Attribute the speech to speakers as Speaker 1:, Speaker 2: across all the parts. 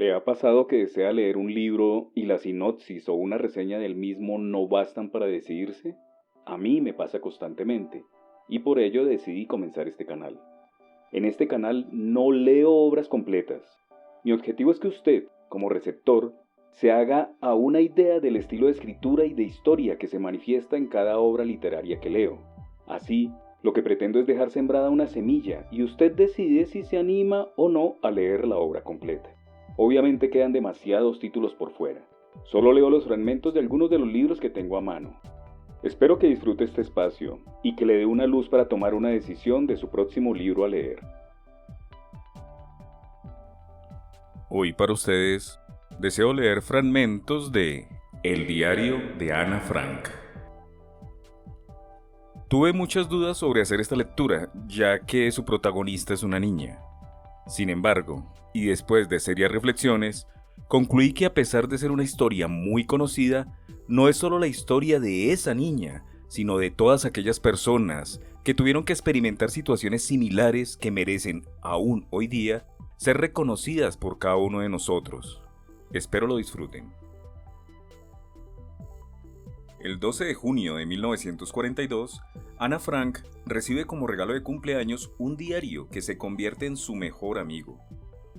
Speaker 1: ¿Le ha pasado que desea leer un libro y la sinopsis o una reseña del mismo no bastan para decidirse? A mí me pasa constantemente, y por ello decidí comenzar este canal. En este canal no leo obras completas. Mi objetivo es que usted, como receptor, se haga a una idea del estilo de escritura y de historia que se manifiesta en cada obra literaria que leo. Así, lo que pretendo es dejar sembrada una semilla y usted decide si se anima o no a leer la obra completa. Obviamente quedan demasiados títulos por fuera. Solo leo los fragmentos de algunos de los libros que tengo a mano. Espero que disfrute este espacio y que le dé una luz para tomar una decisión de su próximo libro a leer.
Speaker 2: Hoy para ustedes deseo leer fragmentos de El diario de Ana Frank. Tuve muchas dudas sobre hacer esta lectura, ya que su protagonista es una niña. Sin embargo, y después de serias reflexiones, concluí que a pesar de ser una historia muy conocida, no es solo la historia de esa niña, sino de todas aquellas personas que tuvieron que experimentar situaciones similares que merecen, aún hoy día, ser reconocidas por cada uno de nosotros. Espero lo disfruten. El 12 de junio de 1942, Ana Frank recibe como regalo de cumpleaños un diario que se convierte en su mejor amigo.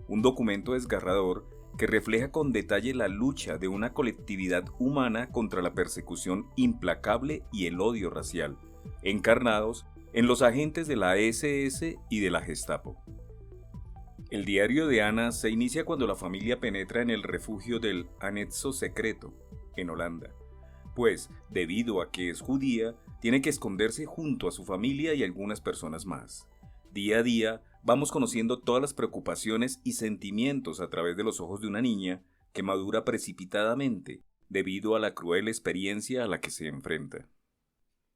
Speaker 2: Un documento desgarrador que refleja con detalle la lucha de una colectividad humana contra la persecución implacable y el odio racial, encarnados en los agentes de la SS y de la Gestapo. El diario de Ana se inicia cuando la familia penetra en el refugio del Anexo Secreto, en Holanda, pues, debido a que es judía, tiene que esconderse junto a su familia y algunas personas más. Día a día, vamos conociendo todas las preocupaciones y sentimientos a través de los ojos de una niña que madura precipitadamente debido a la cruel experiencia a la que se enfrenta.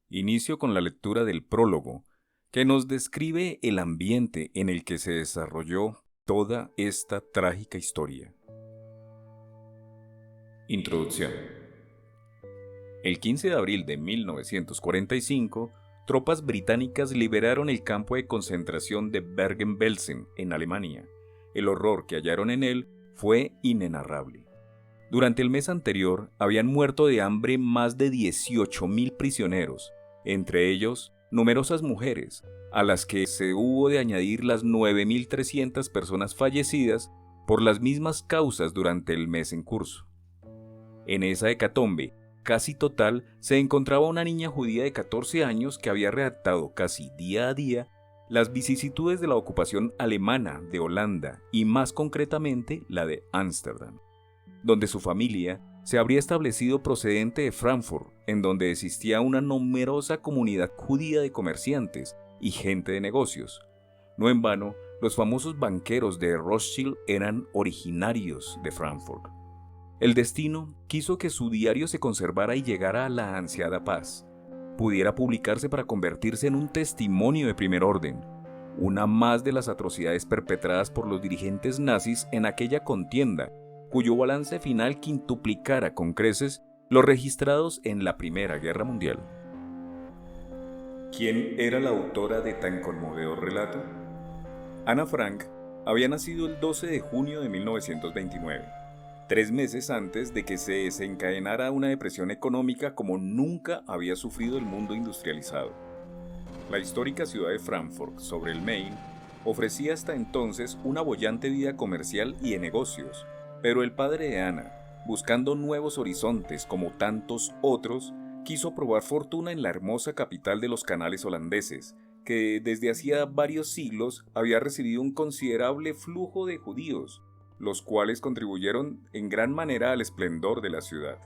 Speaker 2: Inicio con la lectura del prólogo, que nos describe el ambiente en el que se desarrolló toda esta trágica historia. Introducción. El 15 de abril de 1945, tropas británicas liberaron el campo de concentración de Bergen-Belsen, en Alemania. El horror que hallaron en él fue inenarrable. Durante el mes anterior, habían muerto de hambre más de 18.000 prisioneros, entre ellos numerosas mujeres, a las que se hubo de añadir las 9.300 personas fallecidas por las mismas causas durante el mes en curso. En esa hecatombe casi total se encontraba una niña judía de 14 años que había redactado casi día a día las vicisitudes de la ocupación alemana de Holanda y más concretamente la de Ámsterdam, donde su familia se habría establecido procedente de Frankfurt, en donde existía una numerosa comunidad judía de comerciantes y gente de negocios. No en vano, los famosos banqueros de Rothschild eran originarios de Frankfurt. El destino quiso que su diario se conservara y llegara a la ansiada paz. Pudiera publicarse para convertirse en un testimonio de primer orden, una más de las atrocidades perpetradas por los dirigentes nazis en aquella contienda, cuyo balance final quintuplicara con creces los registrados en la Primera Guerra Mundial. ¿Quién era la autora de tan conmovedor relato? Ana Frank había nacido el 12 de junio de 1929. 3 meses antes de que se desencadenara una depresión económica como nunca había sufrido el mundo industrializado. La histórica ciudad de Frankfurt, sobre el Main, ofrecía hasta entonces una boyante vida comercial y de negocios, pero el padre de Ana, buscando nuevos horizontes como tantos otros, quiso probar fortuna en la hermosa capital de los canales holandeses, que desde hacía varios siglos había recibido un considerable flujo de judíos, los cuales contribuyeron en gran manera al esplendor de la ciudad.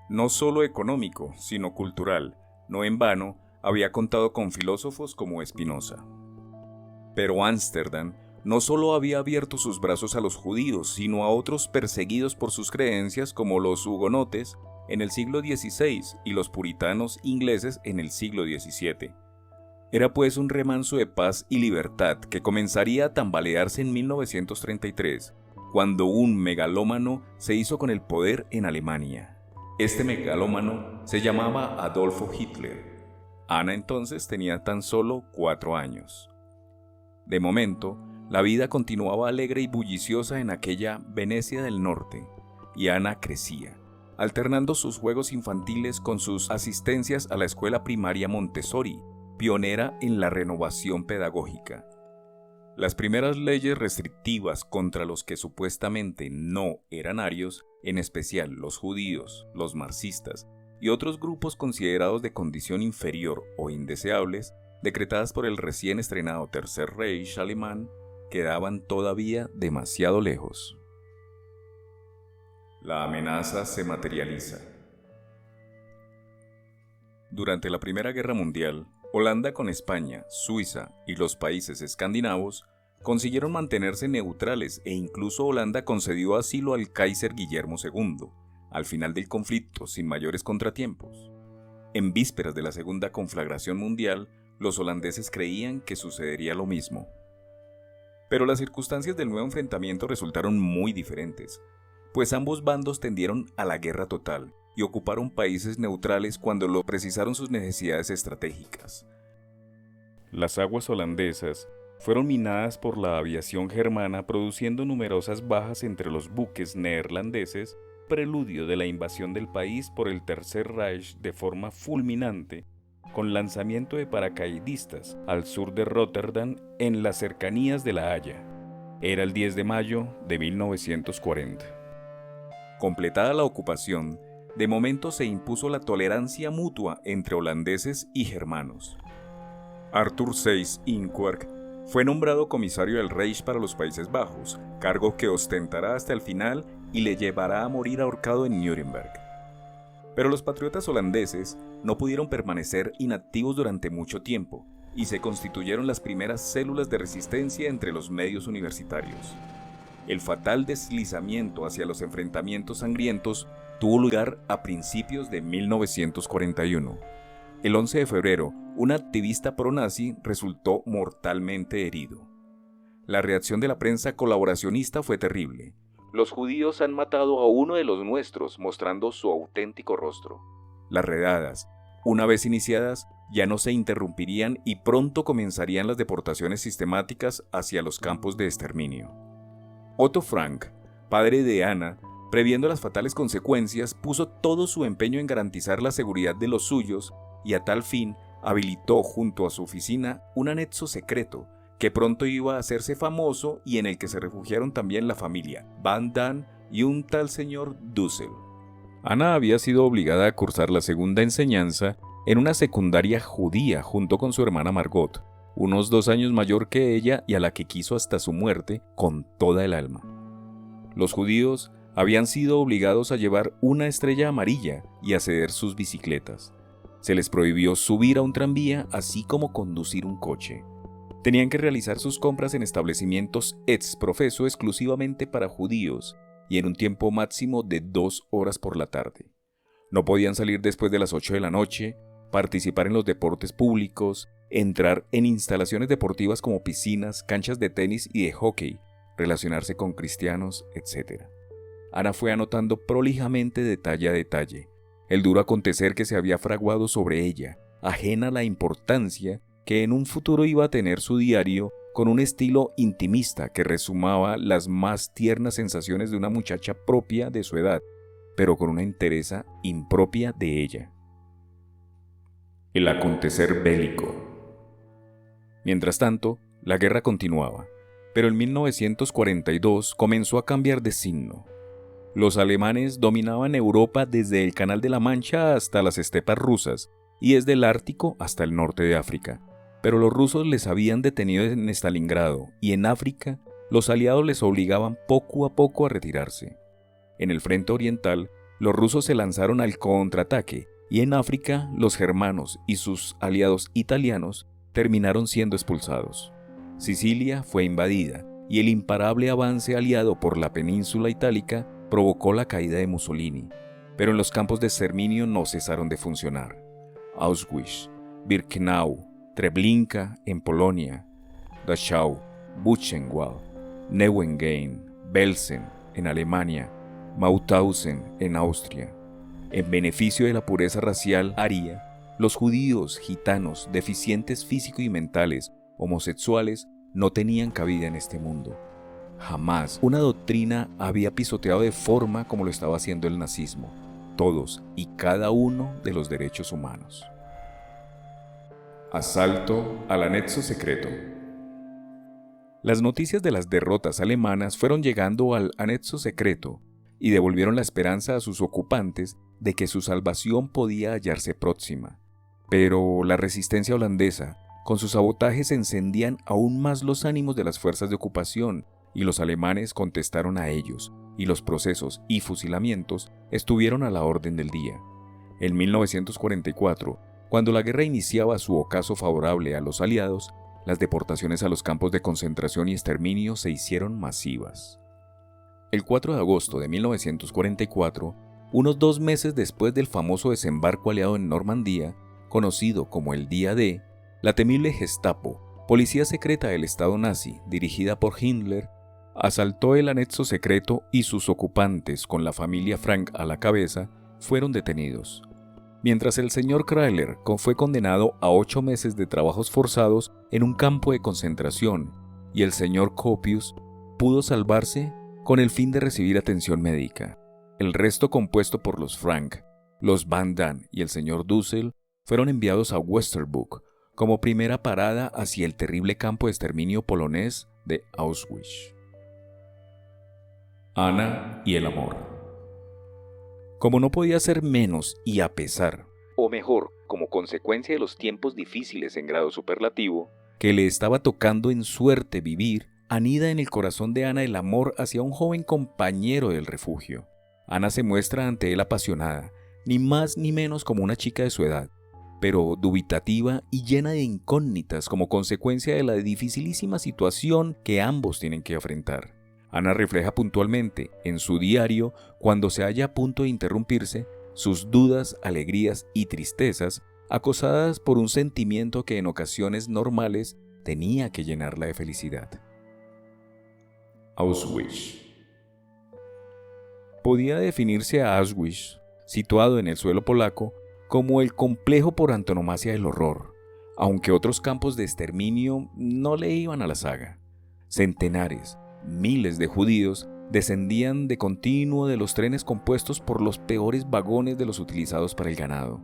Speaker 2: No solo económico, sino cultural, no en vano, había contado con filósofos como Spinoza. Pero Ámsterdam no solo había abierto sus brazos a los judíos, sino a otros perseguidos por sus creencias como los hugonotes en el siglo XVI y los puritanos ingleses en el siglo XVII. Era pues un remanso de paz y libertad que comenzaría a tambalearse en 1933, cuando un megalómano se hizo con el poder en Alemania. Este megalómano se llamaba Adolfo Hitler. Ana entonces tenía tan solo 4 años. De momento, La vida continuaba alegre y bulliciosa en aquella Venecia del Norte, y Ana crecía, alternando sus juegos infantiles con sus asistencias a la escuela primaria Montessori, pionera en la renovación pedagógica. Las primeras leyes restrictivas contra los que supuestamente no eran arios, en especial los judíos, los marxistas y otros grupos considerados de condición inferior o indeseables, decretadas por el recién estrenado Tercer Reich alemán, quedaban todavía demasiado lejos. La amenaza se materializa. Durante la Primera Guerra Mundial, Holanda con España, Suiza y los países escandinavos consiguieron mantenerse neutrales e incluso Holanda concedió asilo al Kaiser Guillermo II, al final del conflicto sin mayores contratiempos. En vísperas de la Segunda Conflagración Mundial, los holandeses creían que sucedería lo mismo. Pero las circunstancias del nuevo enfrentamiento resultaron muy diferentes, pues ambos bandos tendieron a la guerra total y ocuparon países neutrales cuando lo precisaron sus necesidades estratégicas. Las aguas holandesas fueron minadas por la aviación germana, produciendo numerosas bajas entre los buques neerlandeses, preludio de la invasión del país por el Tercer Reich de forma fulminante, con lanzamiento de paracaidistas al sur de Rotterdam en las cercanías de La Haya. Era el 10 de mayo de 1940. Completada la ocupación, de momento se impuso la tolerancia mutua entre holandeses y germanos. Arthur Seyss-Inquart fue nombrado comisario del Reich para los Países Bajos, cargo que ostentará hasta el final y le llevará a morir ahorcado en Nuremberg. Pero los patriotas holandeses no pudieron permanecer inactivos durante mucho tiempo y se constituyeron las primeras células de resistencia entre los medios universitarios. El fatal deslizamiento hacia los enfrentamientos sangrientos tuvo lugar a principios de 1941. El 11 de febrero, un activista pro-nazi resultó mortalmente herido. La reacción de la prensa colaboracionista fue terrible. Los judíos han matado a uno de los nuestros, mostrando su auténtico rostro. Las redadas, una vez iniciadas, ya no se interrumpirían y pronto comenzarían las deportaciones sistemáticas hacia los campos de exterminio. Otto Frank, padre de Ana, previendo las fatales consecuencias, puso todo su empeño en garantizar la seguridad de los suyos y a tal fin habilitó junto a su oficina un anexo secreto que pronto iba a hacerse famoso y en el que se refugiaron también la familia Van Damme y un tal señor Dussel. Ana había sido obligada a cursar la segunda enseñanza en una secundaria judía junto con su hermana Margot, unos 2 años mayor que ella y a la que quiso hasta su muerte con toda el alma. Los judíos habían sido obligados a llevar una estrella amarilla y a ceder sus bicicletas. Se les prohibió subir a un tranvía, así como conducir un coche. Tenían que realizar sus compras en establecimientos ex profeso exclusivamente para judíos y en un tiempo máximo de 2 horas por la tarde. No podían salir después de las 8 de la noche, participar en los deportes públicos, entrar en instalaciones deportivas como piscinas, canchas de tenis y de hockey, relacionarse con cristianos, etc. Ana fue anotando prolijamente detalle a detalle el duro acontecer que se había fraguado sobre ella, ajena a la importancia que en un futuro iba a tener su diario, con un estilo intimista que resumaba las más tiernas sensaciones de una muchacha propia de su edad, pero con una entereza impropia de ella. El acontecer bélico. Mientras tanto, la guerra continuaba, pero en 1942 comenzó a cambiar de signo. Los alemanes dominaban Europa desde el Canal de la Mancha hasta las estepas rusas y desde el Ártico hasta el norte de África. Pero los rusos les habían detenido en Stalingrado y en África los aliados les obligaban poco a poco a retirarse. En el frente oriental, los rusos se lanzaron al contraataque y en África los germanos y sus aliados italianos terminaron siendo expulsados. Sicilia fue invadida y el imparable avance aliado por la península itálica provocó la caída de Mussolini, pero en los campos de exterminio no cesaron de funcionar. Auschwitz, Birkenau, Treblinka en Polonia, Dachau, Buchenwald, Neuengamme, Belsen en Alemania, Mauthausen en Austria. En beneficio de la pureza racial aria, los judíos, gitanos, deficientes físico y mentales, homosexuales, no tenían cabida en este mundo. Jamás una doctrina había pisoteado de forma como lo estaba haciendo el nazismo todos y cada uno de los derechos humanos. Asalto al anexo secreto. Las noticias de las derrotas alemanas fueron llegando al anexo secreto y devolvieron la esperanza a sus ocupantes de que su salvación podía hallarse próxima. Pero la resistencia holandesa, con sus sabotajes, encendían aún más los ánimos de las fuerzas de ocupación, y los alemanes contestaron a ellos, y los procesos y fusilamientos estuvieron a la orden del día. En 1944, cuando la guerra iniciaba su ocaso favorable a los aliados, las deportaciones a los campos de concentración y exterminio se hicieron masivas. El 4 de agosto de 1944, unos 2 meses después del famoso desembarco aliado en Normandía, conocido como el Día D, la temible Gestapo, policía secreta del Estado nazi, dirigida por Himmler, asaltó el anexo secreto y sus ocupantes, con la familia Frank a la cabeza, fueron detenidos. Mientras el señor Krahler fue condenado a 8 meses de trabajos forzados en un campo de concentración y el señor Copius pudo salvarse con el fin de recibir atención médica. El resto, compuesto por los Frank, los Van Damme y el señor Dussel, fueron enviados a Westerbork como primera parada hacia el terrible campo de exterminio polonés de Auschwitz. Ana y el amor. Como no podía ser menos y a pesar, o mejor, como consecuencia de los tiempos difíciles en grado superlativo, que le estaba tocando en suerte vivir, anida en el corazón de Ana el amor hacia un joven compañero del refugio. Ana se muestra ante él apasionada, ni más ni menos como una chica de su edad, pero dubitativa y llena de incógnitas como consecuencia de la dificilísima situación que ambos tienen que afrontar. Ana refleja puntualmente en su diario, cuando se halla a punto de interrumpirse, sus dudas, alegrías y tristezas, acosadas por un sentimiento que en ocasiones normales tenía que llenarla de felicidad. Auschwitz. Podía definirse a Auschwitz, situado en el suelo polaco, como el complejo por antonomasia del horror, aunque otros campos de exterminio no le iban a la zaga. Centenares, miles de judíos descendían de continuo de los trenes compuestos por los peores vagones de los utilizados para el ganado.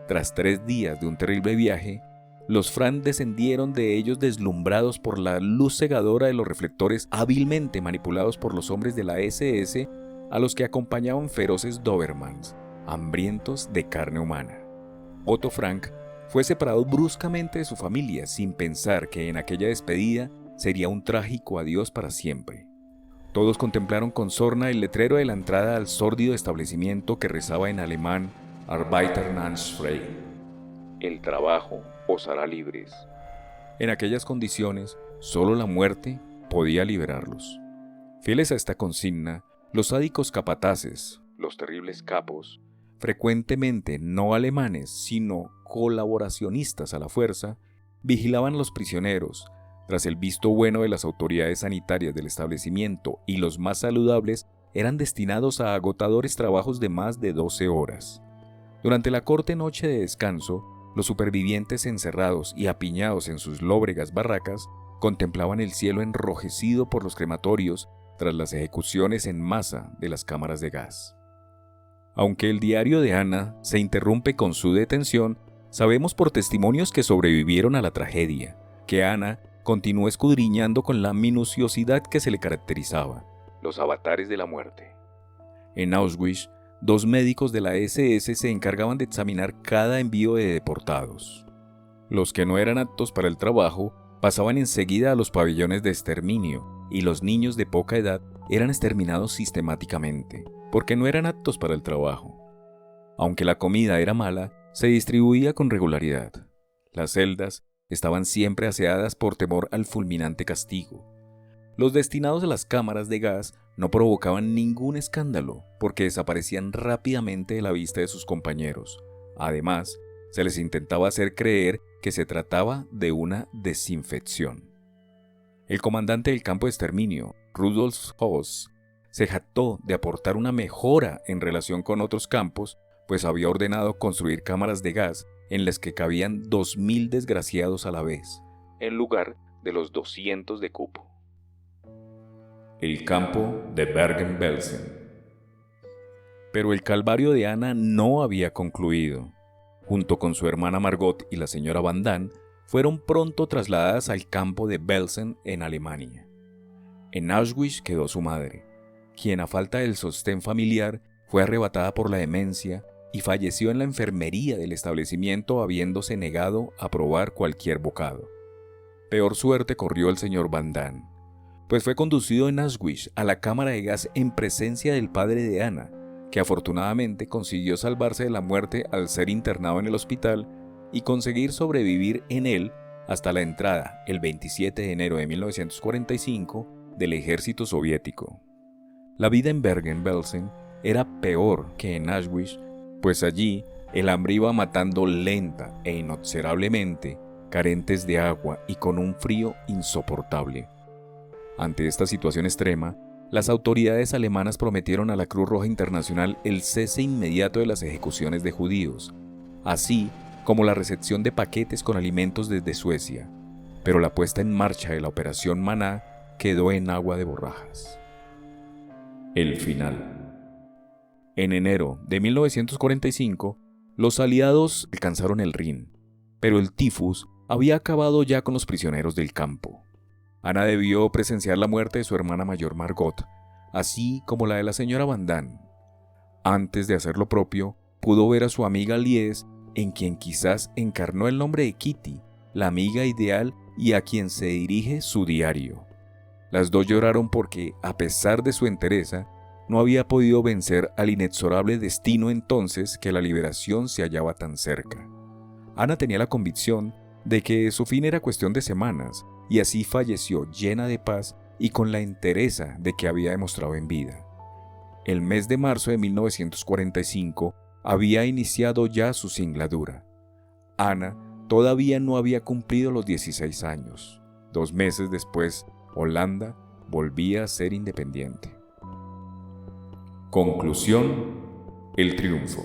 Speaker 2: Tras 3 días de un terrible viaje, los Frank descendieron de ellos deslumbrados por la luz cegadora de los reflectores hábilmente manipulados por los hombres de la SS, a los que acompañaban feroces Dobermans, hambrientos de carne humana. Otto Frank fue separado bruscamente de su familia sin pensar que en aquella despedida sería un trágico adiós para siempre. Todos contemplaron con sorna el letrero de la entrada al sórdido establecimiento que rezaba en alemán Arbeiter nanz frei. El trabajo os hará libres. En aquellas condiciones, solo la muerte podía liberarlos. Fieles a esta consigna, los sádicos capataces, los terribles capos, frecuentemente no alemanes, sino colaboracionistas a la fuerza, vigilaban a los prisioneros. Tras el visto bueno de las autoridades sanitarias del establecimiento, y los más saludables eran destinados a agotadores trabajos de más de 12 horas. Durante la corta noche de descanso, los supervivientes encerrados y apiñados en sus lóbregas barracas contemplaban el cielo enrojecido por los crematorios tras las ejecuciones en masa de las cámaras de gas. Aunque el diario de Ana se interrumpe con su detención, sabemos por testimonios que sobrevivieron a la tragedia, que Ana continuó escudriñando con la minuciosidad que se le caracterizaba, los avatares de la muerte. En Auschwitz, 2 médicos de la SS se encargaban de examinar cada envío de deportados. Los que no eran aptos para el trabajo pasaban enseguida a los pabellones de exterminio, y los niños de poca edad eran exterminados sistemáticamente, porque no eran aptos para el trabajo. Aunque la comida era mala, se distribuía con regularidad. Las celdas estaban siempre aseadas por temor al fulminante castigo. Los destinados a las cámaras de gas no provocaban ningún escándalo porque desaparecían rápidamente de la vista de sus compañeros. Además, se les intentaba hacer creer que se trataba de una desinfección. El comandante del campo de exterminio, Rudolf Höss, se jactó de aportar una mejora en relación con otros campos, pues había ordenado construir cámaras de gas en las que cabían 2.000 desgraciados a la vez, en lugar de los 200 de cupo. El campo de Bergen-Belsen. Pero el calvario de Ana no había concluido. Junto con su hermana Margot y la señora Van Damme, fueron pronto trasladadas al campo de Belsen en Alemania. En Auschwitz quedó su madre, quien a falta del sostén familiar fue arrebatada por la demencia y falleció en la enfermería del establecimiento habiéndose negado a probar cualquier bocado. Peor suerte corrió el señor Van Damme, pues fue conducido en Auschwitz a la cámara de gas en presencia del padre de Ana, que afortunadamente consiguió salvarse de la muerte al ser internado en el hospital y conseguir sobrevivir en él hasta la entrada, el 27 de enero de 1945, del ejército soviético. La vida en Bergen-Belsen era peor que en Auschwitz, pues allí el hambre iba matando lenta e inexorablemente, carentes de agua y con un frío insoportable. Ante esta situación extrema, las autoridades alemanas prometieron a la Cruz Roja Internacional el cese inmediato de las ejecuciones de judíos, así como la recepción de paquetes con alimentos desde Suecia, pero la puesta en marcha de la Operación Maná quedó en agua de borrajas. El final. En enero de 1945, los aliados alcanzaron el Rin, pero el tifus había acabado ya con los prisioneros del campo. Ana debió presenciar la muerte de su hermana mayor Margot, así como la de la señora Van Damme. Antes de hacer lo propio, pudo ver a su amiga Lies, en quien quizás encarnó el nombre de Kitty, la amiga ideal y a quien se dirige su diario. Las dos lloraron porque, a pesar de su entereza, no había podido vencer al inexorable destino entonces que la liberación se hallaba tan cerca. Ana tenía la convicción de que su fin era cuestión de semanas, y así falleció llena de paz y con la entereza de que había demostrado en vida. El mes de marzo de 1945 había iniciado ya su singladura. Ana todavía no había cumplido los 16 años. 2 meses después, Holanda volvía a ser independiente. Conclusión: el triunfo.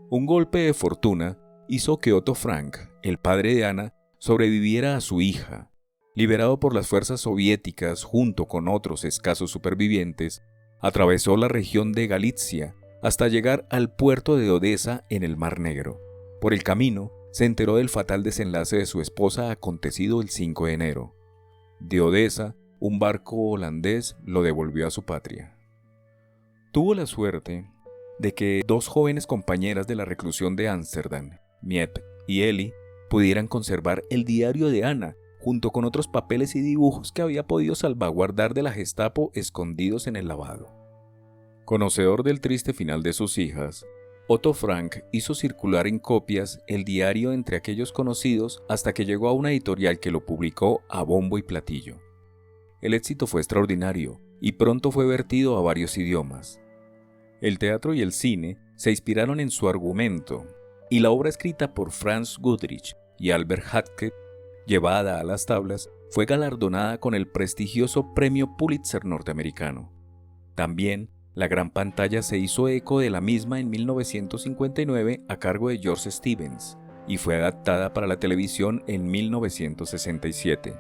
Speaker 2: Un golpe de fortuna hizo que Otto Frank, el padre de Ana, sobreviviera a su hija. Liberado por las fuerzas soviéticas junto con otros escasos supervivientes, atravesó la región de Galitzia hasta llegar al puerto de Odessa en el Mar Negro. Por el camino, se enteró del fatal desenlace de su esposa acontecido el 5 de enero. De Odessa, un barco holandés lo devolvió a su patria. Tuvo la suerte de que 2 jóvenes compañeras de la reclusión de Ámsterdam, Miep y Ellie, pudieran conservar el diario de Ana, junto con otros papeles y dibujos que había podido salvaguardar de la Gestapo escondidos en el lavado. Conocedor del triste final de sus hijas, Otto Frank hizo circular en copias el diario entre aquellos conocidos hasta que llegó a una editorial que lo publicó a bombo y platillo. El éxito fue extraordinario y pronto fue vertido a varios idiomas. El teatro y el cine se inspiraron en su argumento, y la obra escrita por Franz Goodrich y Albert Hackett, llevada a las tablas, fue galardonada con el prestigioso Premio Pulitzer norteamericano. También, la gran pantalla se hizo eco de la misma en 1959 a cargo de George Stevens y fue adaptada para la televisión en 1967.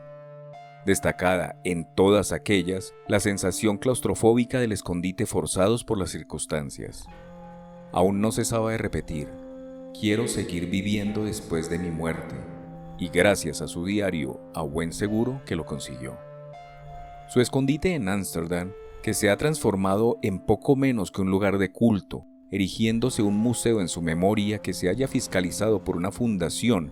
Speaker 2: Destacada en todas aquellas la sensación claustrofóbica del escondite forzados por las circunstancias. Aún no cesaba de repetir: quiero seguir viviendo después de mi muerte, y gracias a su diario, a buen seguro que lo consiguió. Su escondite en Ámsterdam, que se ha transformado en poco menos que un lugar de culto, erigiéndose un museo en su memoria que se haya fiscalizado por una fundación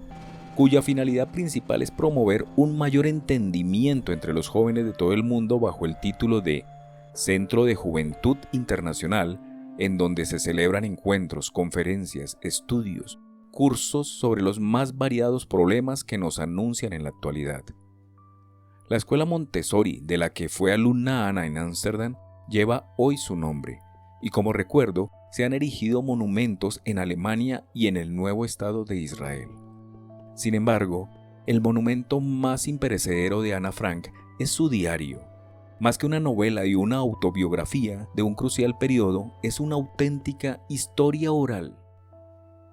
Speaker 2: cuya finalidad principal es promover un mayor entendimiento entre los jóvenes de todo el mundo bajo el título de Centro de Juventud Internacional, en donde se celebran encuentros, conferencias, estudios, cursos sobre los más variados problemas que nos anuncian en la actualidad. La escuela Montessori, de la que fue alumna Ana en Ámsterdam, lleva hoy su nombre, y como recuerdo, se han erigido monumentos en Alemania y en el nuevo Estado de Israel. Sin embargo, el monumento más imperecedero de Ana Frank es su diario. Más que una novela y una autobiografía de un crucial periodo, es una auténtica historia oral.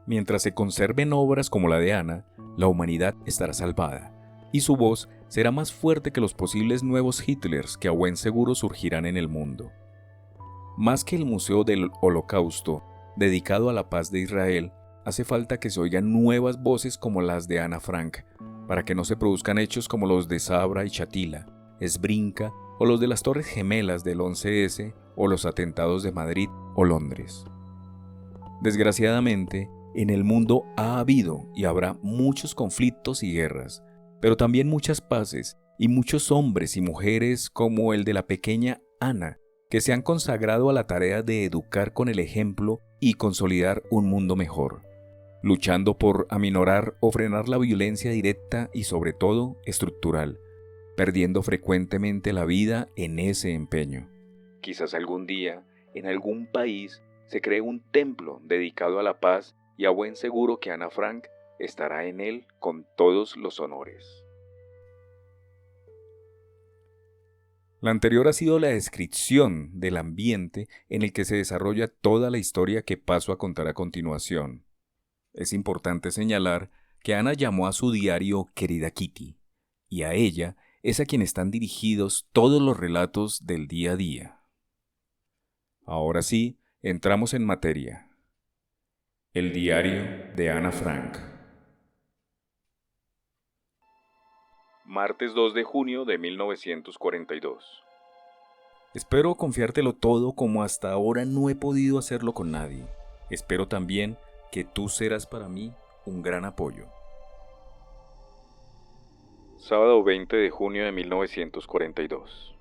Speaker 2: Mientras se conserven obras como la de Ana, la humanidad estará salvada, y su voz será más fuerte que los posibles nuevos Hitlers que a buen seguro surgirán en el mundo. Más que el Museo del Holocausto, dedicado a la paz de Israel, hace falta que se oigan nuevas voces como las de Ana Frank, para que no se produzcan hechos como los de Sabra y Shatila, Srebrenica o los de las Torres Gemelas del 11S o los atentados de Madrid o Londres. Desgraciadamente, en el mundo ha habido y habrá muchos conflictos y guerras, pero también muchas paces y muchos hombres y mujeres como el de la pequeña Ana, que se han consagrado a la tarea de educar con el ejemplo y consolidar un mundo mejor, luchando por aminorar o frenar la violencia directa y sobre todo estructural, perdiendo frecuentemente la vida en ese empeño. Quizás algún día, en algún país, se cree un templo dedicado a la paz y a buen seguro que Ana Frank estará en él con todos los honores. La anterior ha sido la descripción del ambiente en el que se desarrolla toda la historia que paso a contar a continuación. Es importante señalar que Ana llamó a su diario Querida Kitty, y a ella es a quien están dirigidos todos los relatos del día a día. Ahora sí, entramos en materia. El diario de Ana Frank. Martes 2 de junio de 1942. Espero confiártelo todo como hasta ahora no he podido hacerlo con nadie. Espero también que tú serás para mí un gran apoyo. Sábado 20 de junio de 1942.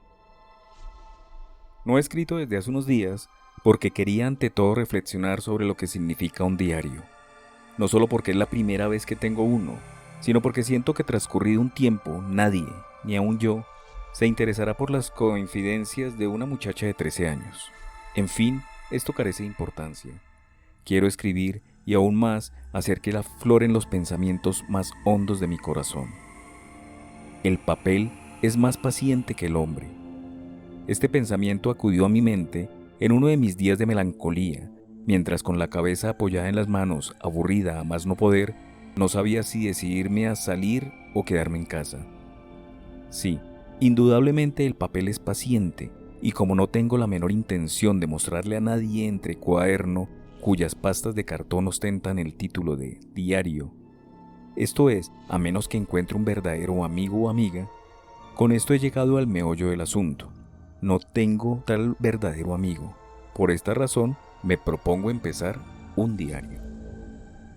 Speaker 2: No he escrito desde hace unos días porque quería ante todo reflexionar sobre lo que significa un diario. No solo porque es la primera vez que tengo uno, sino porque siento que transcurrido un tiempo, nadie, ni aun yo, se interesará por las confidencias de una muchacha de 13 años. En fin, esto carece de importancia. Quiero escribir y aún más hacer que afloren los pensamientos más hondos de mi corazón. El papel es más paciente que el hombre. Este pensamiento acudió a mi mente en uno de mis días de melancolía, mientras con la cabeza apoyada en las manos, aburrida a más no poder, no sabía si decidirme a salir o quedarme en casa. Sí, indudablemente el papel es paciente, y como no tengo la menor intención de mostrarle a nadie entre cuaderno cuyas pastas de cartón ostentan el título de diario, esto es, a menos que encuentre un verdadero amigo o amiga, con esto he llegado al meollo del asunto. No tengo tal verdadero amigo. Por esta razón, me propongo empezar un diario.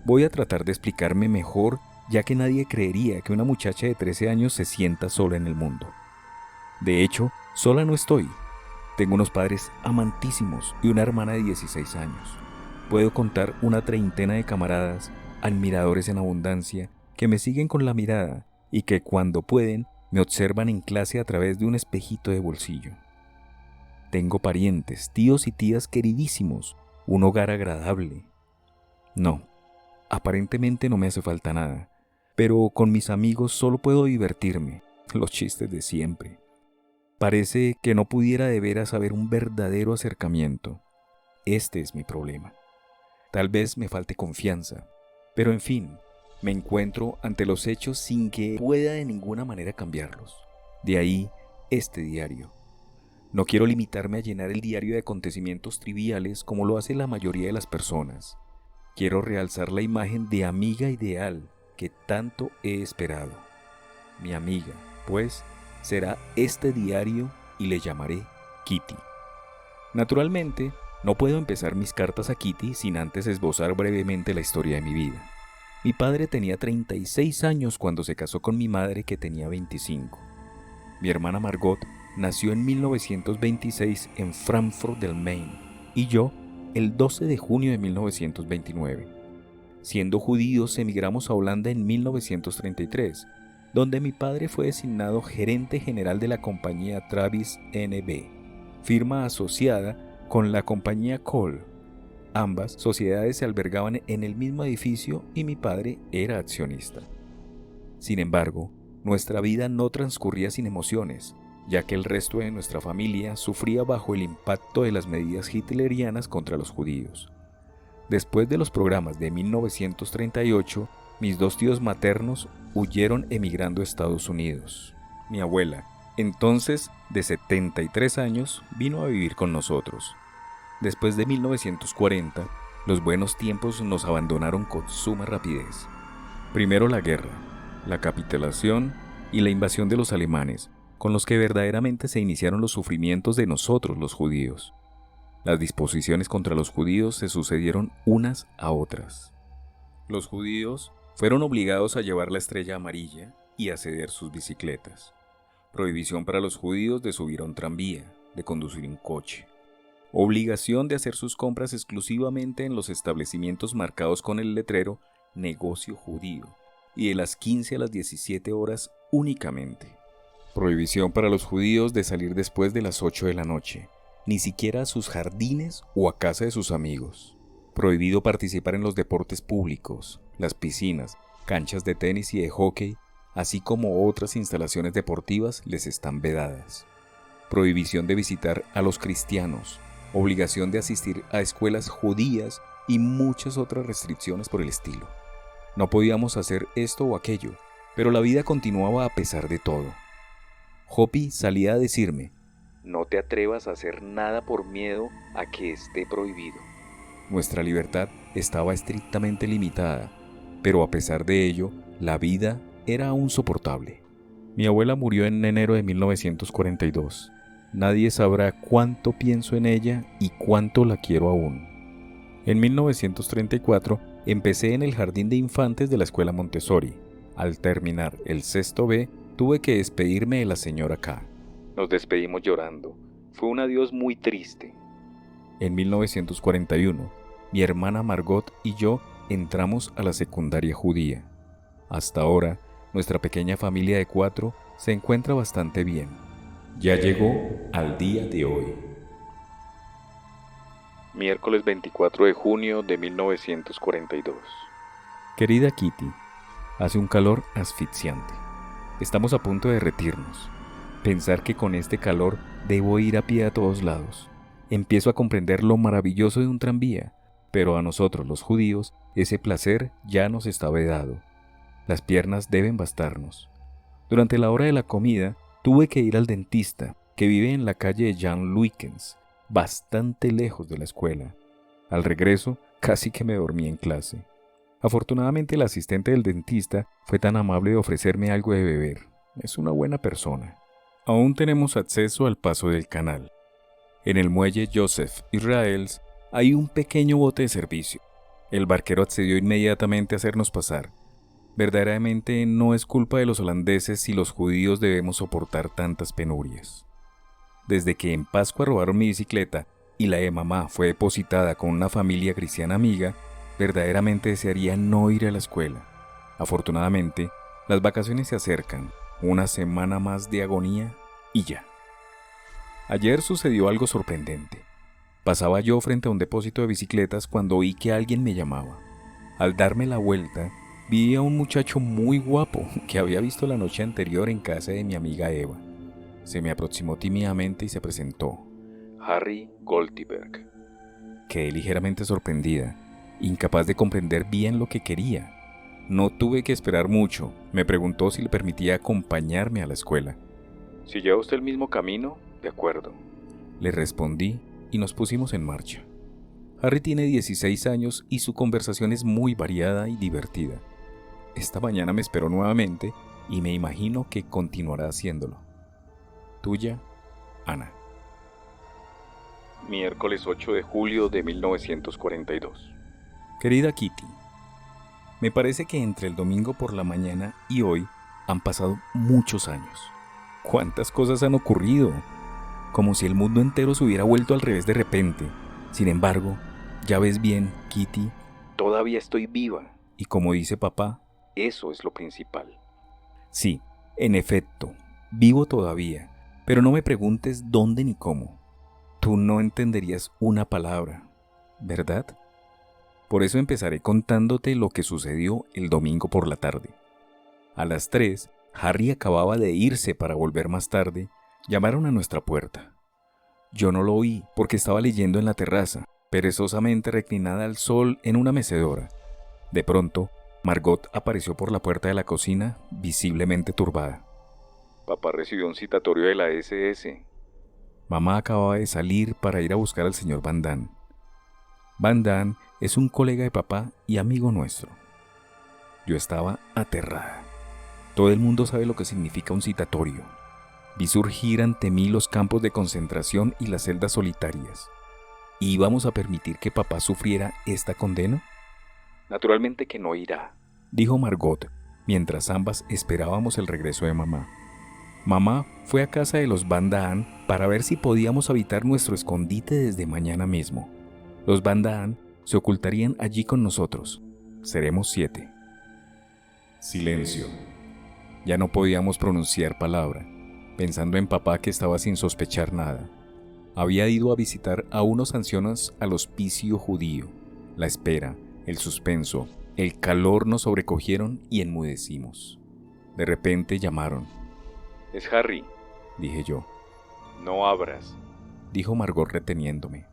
Speaker 2: Voy a tratar de explicarme mejor, ya que nadie creería que una muchacha de 13 años se sienta sola en el mundo. De hecho, sola no estoy. Tengo unos padres amantísimos y una hermana de 16 años. Puedo contar una treintena de camaradas, admiradores en abundancia, que me siguen con la mirada y que cuando pueden me observan en clase a través de un espejito de bolsillo. Tengo parientes, tíos y tías queridísimos, un hogar agradable. No, aparentemente no me hace falta nada, pero con mis amigos solo puedo divertirme, los chistes de siempre. Parece que no pudiera de veras haber un verdadero acercamiento. Este es mi problema. Tal vez me falte confianza, pero en fin, me encuentro ante los hechos sin que pueda de ninguna manera cambiarlos. De ahí este diario. No quiero limitarme a llenar el diario de acontecimientos triviales como lo hace la mayoría de las personas. Quiero realzar la imagen de amiga ideal que tanto he esperado. Mi amiga, pues, será este diario y le llamaré Kitty. Naturalmente, no puedo empezar mis cartas a Kitty sin antes esbozar brevemente la historia de mi vida. Mi padre tenía 36 años cuando se casó con mi madre, que tenía 25. Mi hermana Margot nació en 1926 en Frankfurt del Main y yo el 12 de junio de 1929. Siendo judíos, emigramos a Holanda en 1933, donde mi padre fue designado gerente general de la compañía Travis NB, firma asociada con la compañía Kohl. Ambas sociedades se albergaban en el mismo edificio y mi padre era accionista. Sin embargo, nuestra vida no transcurría sin emociones, ya que el resto de nuestra familia sufría bajo el impacto de las medidas hitlerianas contra los judíos. Después de los programas de 1938, Mis 2 tíos maternos huyeron emigrando a Estados Unidos. Mi abuela, entonces de 73 años, vino a vivir con nosotros. Después de 1940, los buenos tiempos nos abandonaron con suma rapidez. Primero la guerra, la capitulación y la invasión de los alemanes, con los que verdaderamente se iniciaron los sufrimientos de nosotros los judíos. Las disposiciones contra los judíos se sucedieron unas a otras. Los judíos fueron obligados a llevar la estrella amarilla y a ceder sus bicicletas. Prohibición para los judíos de subir a un tranvía, de conducir un coche. Obligación de hacer sus compras exclusivamente en los establecimientos marcados con el letrero Negocio Judío y de las 15 a las 17 horas únicamente. Prohibición para los judíos de salir después de las 8 de la noche, ni siquiera a sus jardines o a casa de sus amigos. Prohibido participar en los deportes públicos, las piscinas, canchas de tenis y de hockey, así como otras instalaciones deportivas les están vedadas. Prohibición de visitar a los cristianos, obligación de asistir a escuelas judías y muchas otras restricciones por el estilo. No podíamos hacer esto o aquello, pero la vida continuaba a pesar de todo. Hopi salía a decirme: no te atrevas a hacer nada por miedo a que esté prohibido. Nuestra libertad estaba estrictamente limitada, pero a pesar de ello, la vida era aún soportable. Mi abuela murió en enero de 1942. Nadie sabrá cuánto pienso en ella y cuánto la quiero aún. En 1934 empecé en el jardín de infantes de la escuela Montessori. Al terminar el sexto B, tuve que despedirme de la señora K. Nos despedimos llorando. Fue un adiós muy triste. En 1941, mi hermana Margot y yo entramos a la secundaria judía. Hasta ahora, nuestra pequeña familia de 4 se encuentra bastante bien. Ya llegó al día de hoy. Miércoles 24 de junio de 1942. Querida Kitty, hace un calor asfixiante. Estamos a punto de derretirnos. Pensar que con este calor debo ir a pie a todos lados. Empiezo a comprender lo maravilloso de un tranvía, pero a nosotros los judíos ese placer ya nos está vedado. Las piernas deben bastarnos. Durante la hora de la comida tuve que ir al dentista, que vive en la calle de Jan Luikens, bastante lejos de la escuela. Al regreso casi que me dormí en clase. Afortunadamente el asistente del dentista fue tan amable de ofrecerme algo de beber. Es una buena persona. Aún tenemos acceso al paso del canal. En el muelle Joseph Israels hay un pequeño bote de servicio. El barquero accedió inmediatamente a hacernos pasar. Verdaderamente no es culpa de los holandeses si los judíos debemos soportar tantas penurias. Desde que en Pascua robaron mi bicicleta y la de mamá fue depositada con una familia cristiana amiga, verdaderamente desearía no ir a la escuela. Afortunadamente, las vacaciones se acercan, una semana más de agonía y ya. Ayer sucedió algo sorprendente. Pasaba yo frente a un depósito de bicicletas cuando oí que alguien me llamaba. Al darme la vuelta, vi a un muchacho muy guapo que había visto la noche anterior en casa de mi amiga Eva. Se me aproximó tímidamente y se presentó. Harry Goldberg. Quedé ligeramente sorprendida, incapaz de comprender bien lo que quería. No tuve que esperar mucho. Me preguntó si le permitía acompañarme a la escuela. Si lleva usted el mismo camino, de acuerdo. Le respondí y nos pusimos en marcha. Harry tiene 16 años y su conversación es muy variada y divertida. Esta mañana me esperó nuevamente y me imagino que continuará haciéndolo. Tuya, Ana. Miércoles 8 de julio de 1942. Querida Kitty, me parece que entre el domingo por la mañana y hoy han pasado muchos años. ¿Cuántas cosas han ocurrido? Como si el mundo entero se hubiera vuelto al revés de repente. Sin embargo, ya ves bien, Kitty, todavía estoy viva. Y como dice papá, eso es lo principal. Sí, en efecto, vivo todavía, pero no me preguntes dónde ni cómo. Tú no entenderías una palabra, ¿verdad? Por eso empezaré contándote lo que sucedió el domingo por la tarde. A las 3, Harry acababa de irse para volver más tarde. Llamaron a nuestra puerta. Yo no lo oí porque estaba leyendo en la terraza, perezosamente reclinada al sol en una mecedora. De pronto, Margot apareció por la puerta de la cocina, visiblemente turbada.
Speaker 1: Papá recibió un citatorio de la SS.
Speaker 2: Mamá acababa de salir para ir a buscar al señor Van Damme. Van Damme es un colega de papá y amigo nuestro. Yo estaba aterrada. Todo el mundo sabe lo que significa un citatorio. Vi surgir ante mí los campos de concentración y las celdas solitarias. ¿Íbamos a permitir que papá sufriera esta condena?
Speaker 1: Naturalmente que no irá,
Speaker 2: dijo Margot, mientras ambas esperábamos el regreso de mamá. Mamá fue a casa de los Van Damme para ver si podíamos habitar nuestro escondite desde mañana mismo. Los Van Damme se ocultarían allí con nosotros. Seremos 7. Silencio. Ya no podíamos pronunciar palabra, pensando en papá que estaba sin sospechar nada. Había ido a visitar a unos ancianos al hospicio judío. La espera, el suspenso, el calor nos sobrecogieron y enmudecimos. De repente llamaron.
Speaker 1: «Es Harry»,
Speaker 2: dije yo.
Speaker 1: «No abras»,
Speaker 2: dijo Margot reteniéndome.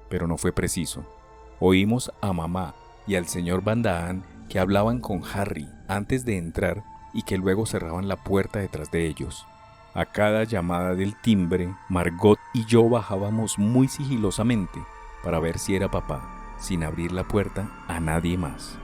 Speaker 2: Pero no fue preciso. Oímos a mamá y al señor Van Damme que hablaban con Harry antes de entrar y que luego cerraban la puerta detrás de ellos. A cada llamada del timbre, Margot y yo bajábamos muy sigilosamente para ver si era papá, sin abrir la puerta a nadie más.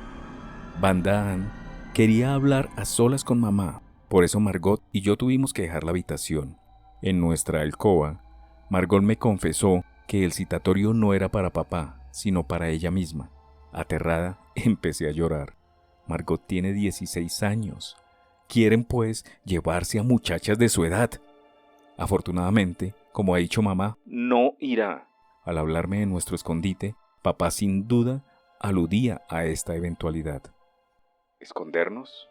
Speaker 2: Van Damme quería hablar a solas con mamá, por eso Margot y yo tuvimos que dejar la habitación. En nuestra alcoba, Margot me confesó que el citatorio no era para papá, sino para ella misma. Aterrada, empecé a llorar. Margot tiene 16 años. Quieren, pues, llevarse a muchachas de su edad. Afortunadamente, como ha dicho mamá,
Speaker 1: no irá.
Speaker 2: Al hablarme de nuestro escondite, papá sin duda aludía a esta eventualidad.
Speaker 1: ¿Escondernos?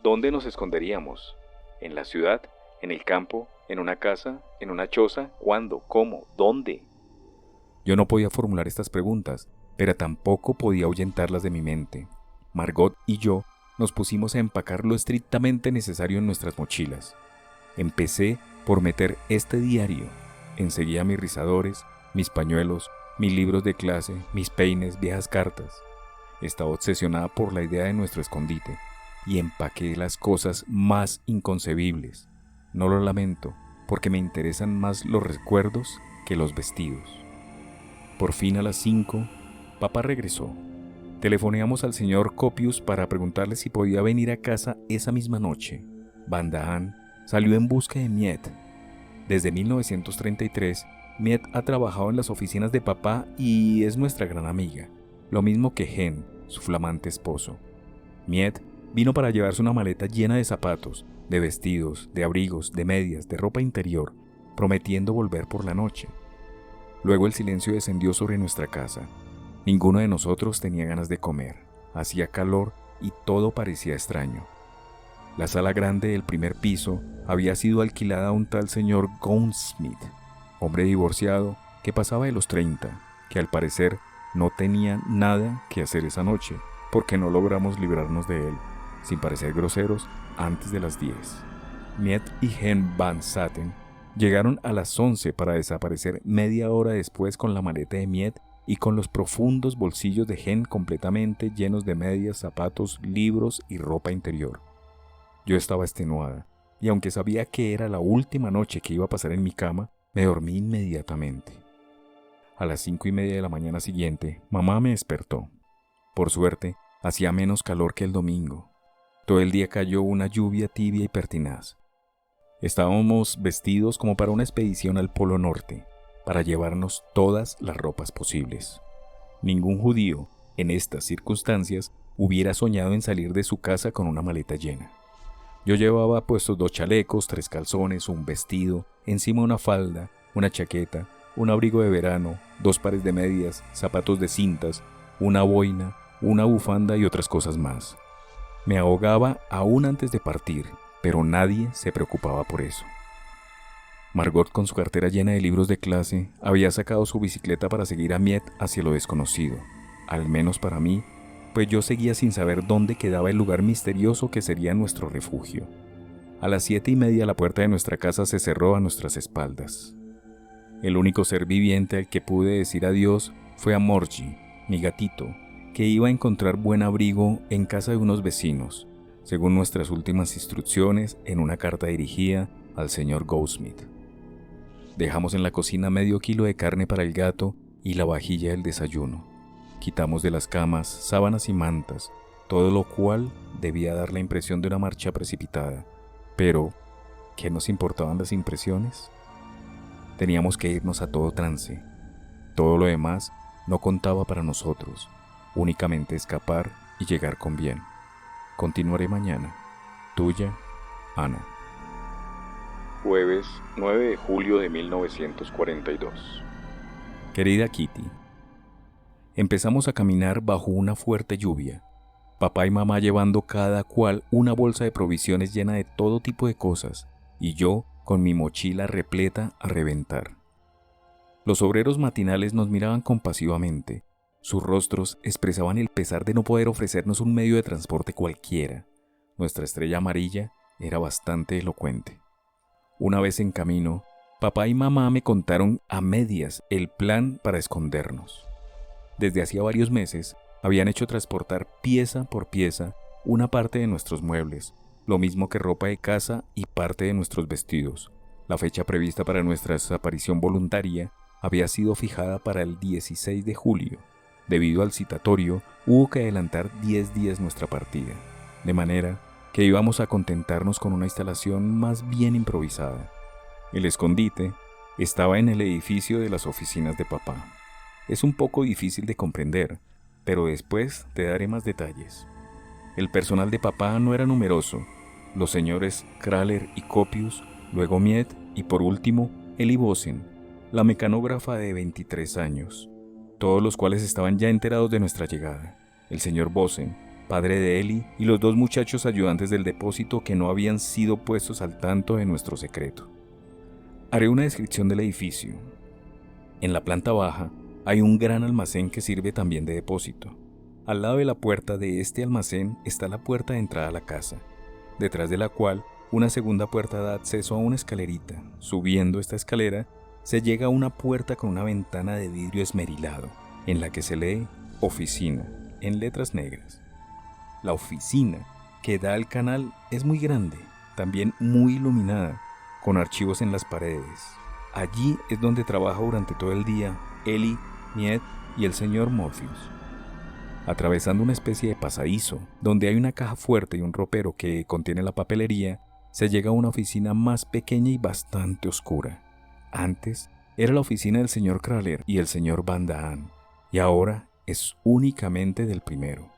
Speaker 1: ¿Dónde nos esconderíamos? ¿En la ciudad? ¿En el campo? ¿En una casa? ¿En una choza? ¿Cuándo? ¿Cómo? ¿Dónde?
Speaker 2: Yo no podía formular estas preguntas, pero tampoco podía ahuyentarlas de mi mente. Margot y yo nos pusimos a empacar lo estrictamente necesario en nuestras mochilas. Empecé por meter este diario. Enseguida mis rizadores, mis pañuelos, mis libros de clase, mis peines, viejas cartas. Estaba obsesionada por la idea de nuestro escondite y empaqué las cosas más inconcebibles. No lo lamento, porque me interesan más los recuerdos que los vestidos. Por fin a las 5, papá regresó. Telefoneamos al señor Copius para preguntarle si podía venir a casa esa misma noche. Van Damme salió en busca de Miet. Desde 1933, Miet ha trabajado en las oficinas de papá y es nuestra gran amiga, lo mismo que Hen, su flamante esposo. Miet vino para llevarse una maleta llena de zapatos, de vestidos, de abrigos, de medias, de ropa interior, prometiendo volver por la noche. Luego el silencio descendió sobre nuestra casa. Ninguno de nosotros tenía ganas de comer, hacía calor y todo parecía extraño. La sala grande del primer piso había sido alquilada a un tal señor Goldsmith, hombre divorciado que pasaba de los 30, que al parecer no tenía nada que hacer esa noche, porque no logramos librarnos de él, sin parecer groseros, antes de las 10. Miet y Hen Van Satten llegaron a las 11 para desaparecer media hora después con la maleta de Miet y con los profundos bolsillos de Hen completamente llenos de medias, zapatos, libros y ropa interior. Yo estaba extenuada, y aunque sabía que era la última noche que iba a pasar en mi cama, me dormí inmediatamente. A las 5:30 de la mañana siguiente, mamá me despertó. Por suerte, hacía menos calor que el domingo. Todo el día cayó una lluvia tibia y pertinaz. Estábamos vestidos como para una expedición al Polo Norte, para llevarnos todas las ropas posibles. Ningún judío, en estas circunstancias, hubiera soñado en salir de su casa con una maleta llena. Yo llevaba puestos 2 chalecos, 3 calzones, un vestido, encima una falda, una chaqueta, un abrigo de verano, 2 pares de medias, zapatos de cintas, una boina, una bufanda y otras cosas más. Me ahogaba aún antes de partir, pero nadie se preocupaba por eso. Margot, con su cartera llena de libros de clase, había sacado su bicicleta para seguir a Miet hacia lo desconocido, al menos para mí, pues yo seguía sin saber dónde quedaba el lugar misterioso que sería nuestro refugio. A las 7:30 la puerta de nuestra casa se cerró a nuestras espaldas. El único ser viviente al que pude decir adiós fue a Morgi, mi gatito, que iba a encontrar buen abrigo en casa de unos vecinos, según nuestras últimas instrucciones en una carta dirigida al señor Goldsmith. Dejamos en la cocina medio kilo de carne para el gato y la vajilla del desayuno. Quitamos de las camas sábanas y mantas, todo lo cual debía dar la impresión de una marcha precipitada. Pero, ¿qué nos importaban las impresiones? Teníamos que irnos a todo trance. Todo lo demás no contaba para nosotros, únicamente escapar y llegar con bien. Continuaré mañana. Tuya, Ana.
Speaker 1: Jueves 9 de julio de 1942.
Speaker 2: Querida Kitty, empezamos a caminar bajo una fuerte lluvia. Papá y mamá llevando cada cual una bolsa de provisiones llena de todo tipo de cosas, y yo con mi mochila repleta a reventar. Los obreros matinales nos miraban compasivamente. Sus rostros expresaban el pesar de no poder ofrecernos un medio de transporte cualquiera. Nuestra estrella amarilla era bastante elocuente. Una vez en camino, papá y mamá me contaron a medias el plan para escondernos. Desde hacía varios meses habían hecho transportar pieza por pieza una parte de nuestros muebles, lo mismo que ropa de casa y parte de nuestros vestidos. La fecha prevista para nuestra desaparición voluntaria había sido fijada para el 16 de julio. Debido al citatorio, hubo que adelantar 10 días nuestra partida, de manera que íbamos a contentarnos con una instalación más bien improvisada. El escondite estaba en el edificio de las oficinas de papá. Es un poco difícil de comprender, pero después te daré más detalles. El personal de papá no era numeroso. Los señores Kraler y Copius, luego Miet y por último Eli Bosen, la mecanógrafa de 23 años, todos los cuales estaban ya enterados de nuestra llegada. El señor Bosen, padre de Eli, y los dos muchachos ayudantes del depósito que no habían sido puestos al tanto de nuestro secreto. Haré una descripción del edificio. En la planta baja hay un gran almacén que sirve también de depósito. Al lado de la puerta de este almacén está la puerta de entrada a la casa, detrás de la cual una segunda puerta da acceso a una escalerita. Subiendo esta escalera se llega a una puerta con una ventana de vidrio esmerilado, en la que se lee Oficina, en letras negras. La oficina que da al canal es muy grande, también muy iluminada, con archivos en las paredes. Allí es donde trabaja durante todo el día Eli, Miet y el señor Morpheus. Atravesando una especie de pasadizo, donde hay una caja fuerte y un ropero que contiene la papelería, se llega a una oficina más pequeña y bastante oscura. Antes era la oficina del señor Kraler y el señor Van Daan, y ahora es únicamente del primero.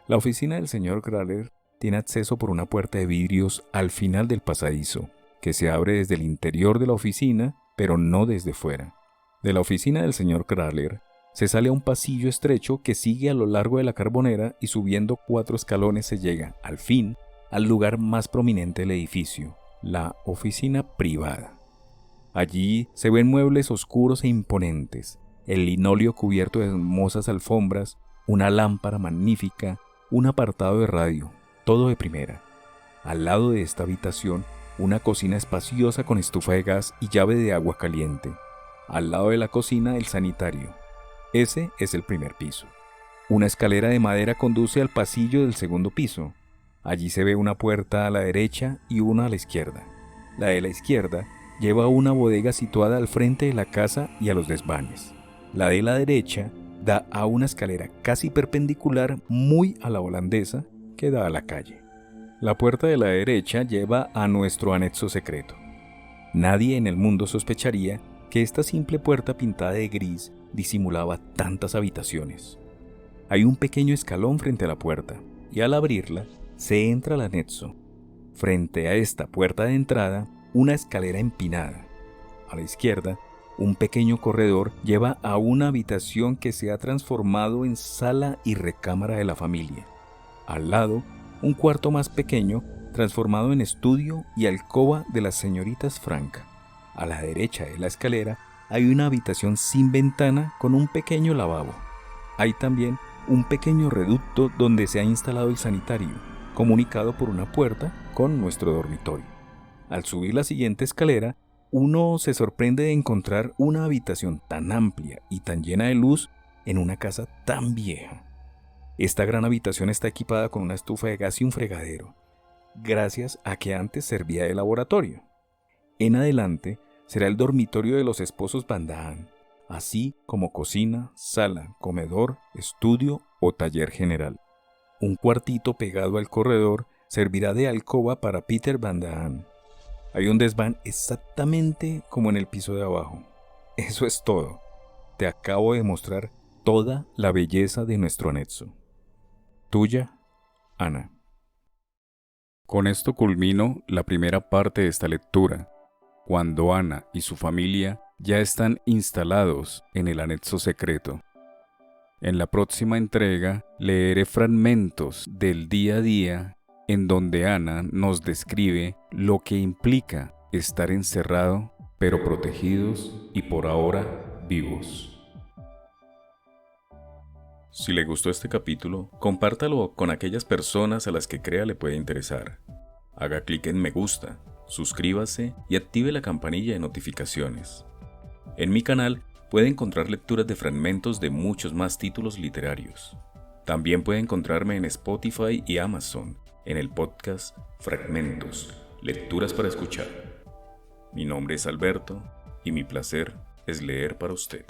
Speaker 2: La oficina del señor Kraler tiene acceso por una puerta de vidrios al final del pasadizo, que se abre desde el interior de la oficina, pero no desde fuera. De la oficina del señor Kraler se sale a un pasillo estrecho que sigue a lo largo de la carbonera y subiendo 4 escalones se llega, al fin, al lugar más prominente del edificio, la oficina privada. Allí se ven muebles oscuros e imponentes, el linóleo cubierto de hermosas alfombras, una lámpara magnífica, un apartado de radio, todo de primera. Al lado de esta habitación, una cocina espaciosa con estufa de gas y llave de agua caliente. Al lado de la cocina, el sanitario. Ese es el primer piso. Una escalera de madera conduce al pasillo del segundo piso. Allí se ve una puerta a la derecha y una a la izquierda. La de la izquierda lleva a una bodega situada al frente de la casa y a los desvanes. La de la derecha da a una escalera casi perpendicular muy a la holandesa que da a la calle. La puerta de la derecha lleva a nuestro anexo secreto. Nadie en el mundo sospecharía que esta simple puerta pintada de gris disimulaba tantas habitaciones. Hay un pequeño escalón frente a la puerta y al abrirla se entra al anexo. Frente a esta puerta de entrada, una escalera empinada. A la izquierda, un pequeño corredor lleva a una habitación que se ha transformado en sala y recámara de la familia. Al lado, un cuarto más pequeño transformado en estudio y alcoba de las señoritas Frank. A la derecha de la escalera hay una habitación sin ventana con un pequeño lavabo. Hay también un pequeño reducto donde se ha instalado el sanitario, comunicado por una puerta con nuestro dormitorio. Al subir la siguiente escalera, uno se sorprende de encontrar una habitación tan amplia y tan llena de luz en una casa tan vieja. Esta gran habitación está equipada con una estufa de gas y un fregadero, gracias a que antes servía de laboratorio. En adelante será el dormitorio de los esposos Van Daan, así como cocina, sala, comedor, estudio o taller general. Un cuartito pegado al corredor servirá de alcoba para Peter Van Daan. Hay un desván exactamente como en el piso de abajo. Eso es todo. Te acabo de mostrar toda la belleza de nuestro anexo. Tuya, Ana. Con esto culmino la primera parte de esta lectura, cuando Ana y su familia ya están instalados en el anexo secreto. En la próxima entrega leeré fragmentos del día a día en donde Ana nos describe lo que implica estar encerrado, pero protegidos y por ahora vivos. Si le gustó este capítulo, compártalo con aquellas personas a las que crea le puede interesar. Haga clic en me gusta, suscríbase y active la campanilla de notificaciones. En mi canal puede encontrar lecturas de fragmentos de muchos más títulos literarios. También puede encontrarme en Spotify y Amazon, en el podcast Fragmentos, Lecturas para Escuchar. Mi nombre es Alberto y mi placer es leer para usted.